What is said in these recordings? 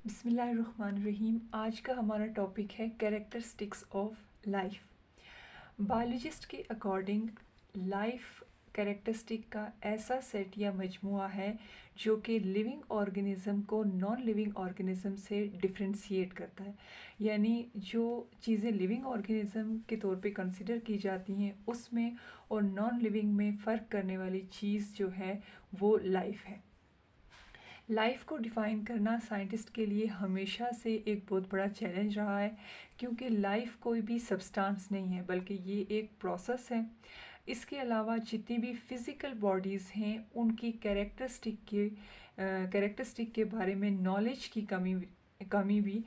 बिस्मिल्लाहिर्रहमानिर्रहीम। आज का हमारा टॉपिक है कैरेक्टरिस्टिक्स ऑफ लाइफ। बायोलॉजिस्ट के अकॉर्डिंग लाइफ कैरेक्टरिस्टिक का ऐसा सेट या मजमुआ है जो कि लिविंग ऑर्गेनिज्म को नॉन लिविंग ऑर्गेनिज्म से डिफ्रेंशिएट करता है। यानी जो चीज़ें लिविंग ऑर्गेनिज्म के तौर पे कंसिडर की जाती हैं उसमें और नॉन लिविंग में फ़र्क करने वाली चीज़ जो है वो लाइफ है। लाइफ को डिफ़ाइन करना साइंटिस्ट के लिए हमेशा से एक बहुत बड़ा चैलेंज रहा है, क्योंकि लाइफ कोई भी सब्सटेंस नहीं है बल्कि ये एक प्रोसेस है। इसके अलावा जितनी भी फिज़िकल बॉडीज़ हैं उनकी कैरेक्टरिस्टिक के बारे में नॉलेज की कमी भी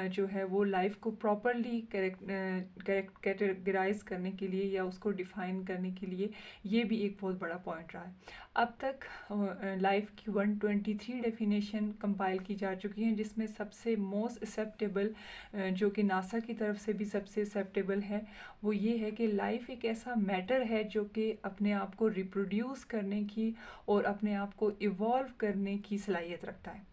जो है वो लाइफ को प्रॉपरली कैटेगराइज करने के लिए या उसको डिफ़ाइन करने के लिए ये भी एक बहुत बड़ा पॉइंट रहा है। अब तक लाइफ की 123 डेफिनेशन कंपाइल की जा चुकी हैं, जिसमें सबसे मोस्ट एक्सेप्टेबल जो कि नासा की तरफ से भी सबसे एक्सेप्टेबल है वो ये है कि लाइफ एक ऐसा मैटर है जो कि अपने आप को रिप्रोड्यूस करने की और अपने आप को इवॉल्व करने की सलाहियत रखता है।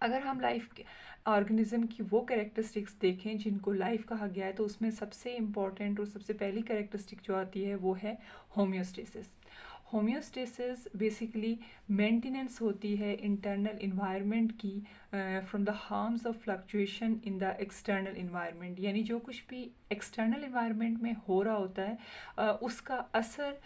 अगर हम लाइफ के ऑर्गेनिज्म की वो कैरेक्टरिस्टिक्स देखें जिनको लाइफ कहा गया है तो उसमें सबसे इम्पॉर्टेंट और सबसे पहली कैरेक्टरिस्टिक जो आती है वो है होम्योस्टेसिस। होम्योस्टेसिस बेसिकली मेंटेनेंस होती है इंटरनल इन्वायरमेंट की from the harms of fluctuation in the external environment. यानी जो कुछ भी एक्सटर्नल इन्वायरमेंट में हो रहा होता है उसका असर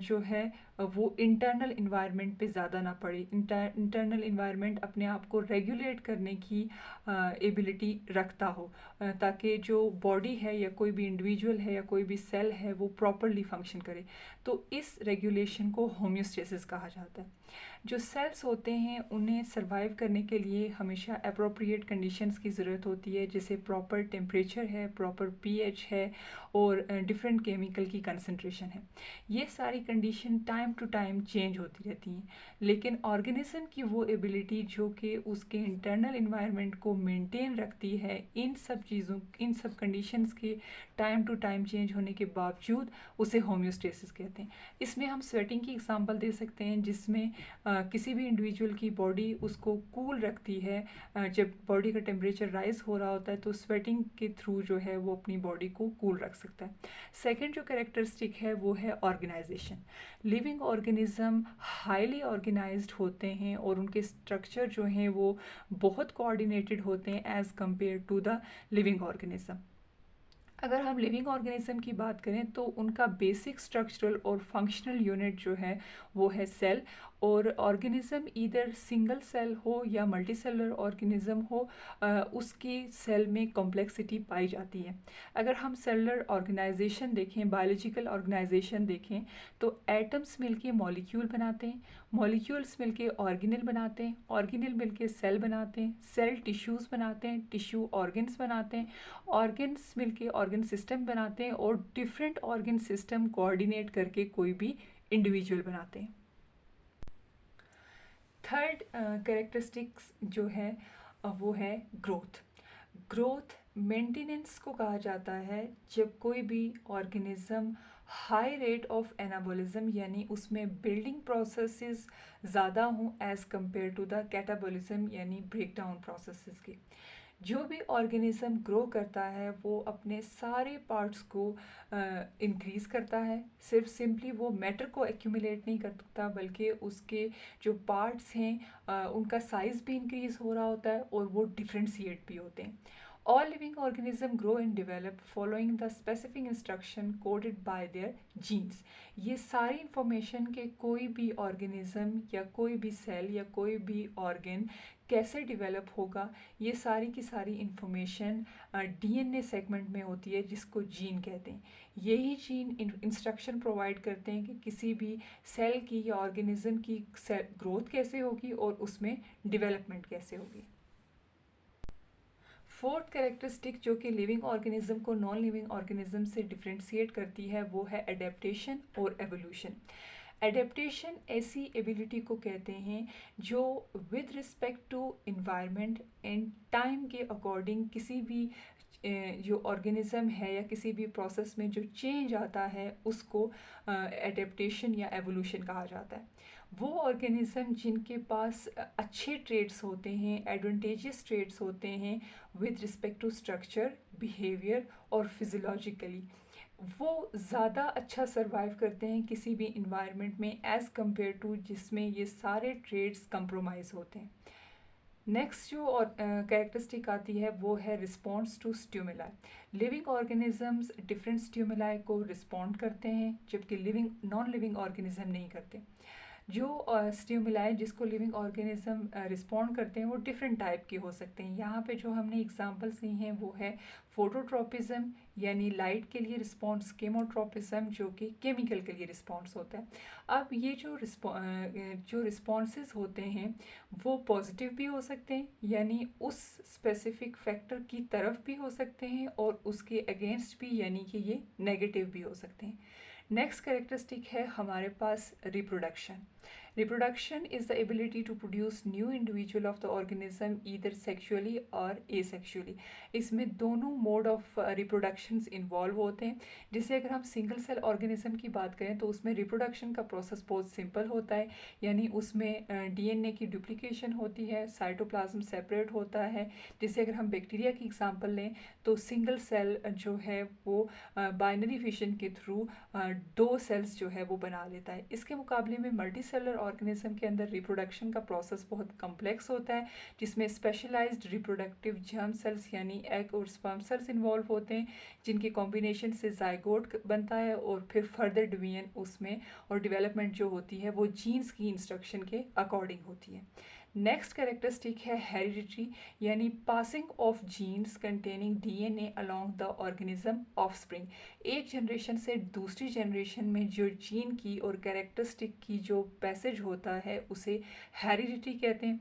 जो है वो इंटरनल इन्वायरमेंट पे ज़्यादा ना पड़े। इंटरनल इन्वायरमेंट अपने आप को रेगुलेट करने की एबिलिटी रखता हो, ताकि जो बॉडी है या कोई भी इंडिविजुअल है या कोई भी सेल है वो प्रॉपरली फंक्शन करे। तो इस रेगुलेशन को होम्योस्टेसिस कहा जाता है। जो सेल्स होते हैं उन्हें सर्वाइव करने के लिए हमेशा अप्रोप्रिएट कंडीशंस की ज़रूरत होती है, जैसे प्रॉपर टेम्परेचर है, प्रॉपर पीएच है और डिफरेंट केमिकल की कंसंट्रेशन है। ये सारी condition time to time change होती रहती हैं, लेकिन ऑर्गेनिज्म की वो एबिलिटी जो कि उसके इंटरनल इन्वायरमेंट को मेंटेन रखती है, इन सब कंडीशंस के टाइम टू टाइम चेंज होने के बावजूद उसे होम्योस्टेसिस कहते हैं। इसमें हम स्वेटिंग की एग्जांपल दे सकते हैं, जिसमें किसी भी इंडिविजुअल की बॉडी उसको कूल रखती है। जब बॉडी का टेम्परेचर राइज हो रहा होता है तो स्वेटिंग के थ्रू जो है वो अपनी बॉडी को कूल रख सकता है। सेकेंड जो कैरेक्टरिस्टिक है वो है organization. Living organism highly organized होते हैं और उनके स्ट्रक्चर जो हैं वो बहुत कोऑर्डिनेटेड होते हैं as compare to the living organism. अगर हम लिविंग ऑर्गेनिज्म की बात करें तो उनका बेसिक स्ट्रक्चरल और फंक्शनल यूनिट जो है वो है सेल। और ऑर्गेनिज्म ईदर सिंगल सेल हो या मल्टी सेलुलर ऑर्गेनिज्म हो, उसकी सेल में कॉम्प्लेक्सिटी पाई जाती है। अगर हम सेलुलर ऑर्गेनाइजेशन देखें, बायोलॉजिकल ऑर्गेनाइजेशन देखें, तो एटम्स मिलके मॉलिक्यूल बनाते हैं, मॉलिक्यूल्स मिलके ऑर्गेनेल बनाते हैं, ऑर्गेनेल मिलके सेल बनाते हैं, सेल टिश्यूज़ बनाते हैं, टिश्यू ऑर्गन्स बनाते हैं, ऑर्गन्स मिलके ऑर्गन सिस्टम बनाते हैं और डिफरेंट ऑर्गन सिस्टम कोऑर्डिनेट करके कोई भी इंडिविजुअल बनाते हैं। थर्ड कैरेक्टरिस्टिक्स जो है वो है ग्रोथ। ग्रोथ मेंटेनेंस को कहा जाता है जब कोई भी organism high rate of anabolism यानी उसमें बिल्डिंग प्रोसेसेस ज़्यादा हों as compare to the catabolism यानी ब्रेक डाउन प्रोसेसेस के। जो भी ऑर्गेनिज्म ग्रो करता है वो अपने सारे पार्ट्स को इंक्रीज़ करता है। सिर्फ सिंपली वो मैटर को एक्यूमुलेट नहीं करता बल्कि उसके जो पार्ट्स हैं उनका साइज़ भी इंक्रीज़ हो रहा होता है और वो डिफ्रेंशिएट भी होते हैं। All living organisms grow and develop following the specific instruction coded by their genes। ये सारी इंफॉर्मेशन के कोई भी ऑर्गेनिज्म या कोई भी सेल या कोई भी ऑर्गन कैसे डेवलप होगा, ये सारी की सारी इंफॉर्मेशन डीएनए सेगमेंट में होती है जिसको जीन कहते हैं। यही जीन इंस्ट्रक्शन प्रोवाइड करते हैं कि किसी भी सेल की या ऑर्गेनिज्म की ग्रोथ कैसे होगी और उसमें डेवलपमेंट कैसे होगी। फोर्थ कैरेक्टरिस्टिक जो कि लिविंग ऑर्गेनिज्म को नॉन लिविंग ऑर्गेनिज्म से डिफ्रेंशिएट करती है वो है एडेप्टेशन और एवोल्यूशन। एडेप्टेशन ऐसी एबिलिटी को कहते हैं जो with respect to environment and time के अकॉर्डिंग किसी भी जो ऑर्गेनिज्म है या किसी भी प्रोसेस में जो चेंज आता है उसको एडेप्टेशन या एवोल्यूशन कहा जाता है। वो ऑर्गेनिज्म जिनके पास अच्छे ट्रेड्स होते हैं, एडवांटेजियस ट्रेड्स होते हैं with respect to structure, behaviour और फिजियोलॉजिकली, वो ज़्यादा अच्छा सर्वाइव करते हैं किसी भी इन्वायरमेंट में एज़ कम्पेयर टू जिसमें ये सारे ट्रेड्स कंप्रोमाइज़ होते हैं। नेक्स्ट जो और कैरेक्टरिस्टिक आती है वो है response to stimuli. Living organisms different stimuli को रिस्पॉन्ड करते हैं जबकि लिविंग नॉन लिविंग ऑर्गेनिज्म नहीं करते। जो स्टिमुलाई जिसको लिविंग ऑर्गेनिज्म रिस्पॉन्ड करते हैं वो डिफरेंट टाइप के हो सकते हैं। यहाँ पे जो हमने एग्जांपल्स ली हैं वो है फोटोट्रोपिज्म यानी लाइट के लिए रिस्पॉन्स, केमोट्रोपिज्म जो कि केमिकल के लिए रिस्पॉन्स होता है। अब ये जो रिस्पॉन्सेज होते हैं वो पॉजिटिव भी हो सकते हैं यानी उस स्पेसिफिक फैक्टर की तरफ भी हो सकते हैं और उसके अगेंस्ट भी यानी कि ये नेगेटिव भी हो सकते हैं। नेक्स्ट कैरेक्टरिस्टिक है हमारे पास reproduction. Reproduction is the ability to produce new individual of the organism either sexually or asexually. इसमें दोनों मोड ऑफ रिप्रोडक्शंस इन्वॉल्व होते हैं। जैसे अगर हम सिंगल सेल ऑर्गेनिज्म की बात करें तो उसमें रिप्रोडक्शन का प्रोसेस बहुत सिंपल होता है यानी उसमें डीएनए की डुप्लीकेशन होती है, साइटोप्लाज्म सेपरेट होता है। जैसे अगर हम बैक्टीरिया की एग्जांपल लें तो सिंगल सेल जो है वो बाइनरी फिशन के थ्रू दो सेल्स जो है वो बना लेता है। इसके मुकाबले में मल्टी सेलर ऑर्गेनिज्म के अंदर रिप्रोडक्शन का प्रोसेस बहुत कम्प्लेक्स होता है जिसमें स्पेशलाइज्ड रिप्रोडक्टिव जर्म सेल्स यानी एग और स्पर्म सेल्स इन्वॉल्व होते हैं जिनके कॉम्बिनेशन से जाइगोट बनता है और फिर फर्दर डिवीजन उसमें और डेवलपमेंट जो होती है वो जीन्स की इंस्ट्रक्शन के अकॉर्डिंग होती है। नेक्स्ट कैरेक्टरिस्टिक है हेरिडिटी यानी passing of genes containing DNA along the organism offspring. एक जनरेशन से दूसरी जनरेशन में जो जीन की और कैरेक्टरिस्टिक की जो पैसेज होता है उसे हेरिडिटी कहते हैं।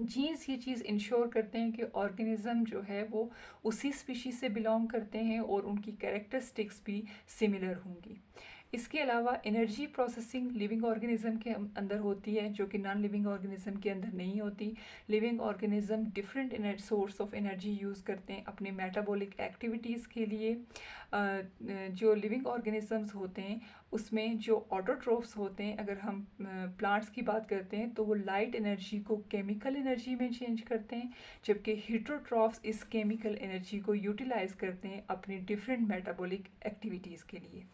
जीन्स ये चीज़ इंश्योर करते हैं कि ऑर्गेनिज्म जो है वो उसी स्पीशीज से बिलोंग करते हैं और उनकी कैरेक्टरिस्टिक्स भी सिमिलर होंगी। इसके अलावा एनर्जी प्रोसेसिंग लिविंग ऑर्गेनिज्म के अंदर होती है जो कि नॉन लिविंग ऑर्गेनिज्म के अंदर नहीं होती। Living organism different source of energy use करते हैं अपने मेटाबॉलिक एक्टिविटीज़ के लिए। जो लिविंग ऑर्गेनिजम्स होते हैं उसमें जो ऑटोट्रोफ्स होते हैं, अगर हम प्लांट्स की बात करते हैं तो वो लाइट एनर्जी को केमिकल एनर्जी में चेंज करते हैं जबकि हेटेरोट्रॉफ्स इस केमिकल एनर्जी को यूटिलाइज करते हैं अपनी डिफरेंट मेटाबॉलिक एक्टिविटीज़ के लिए।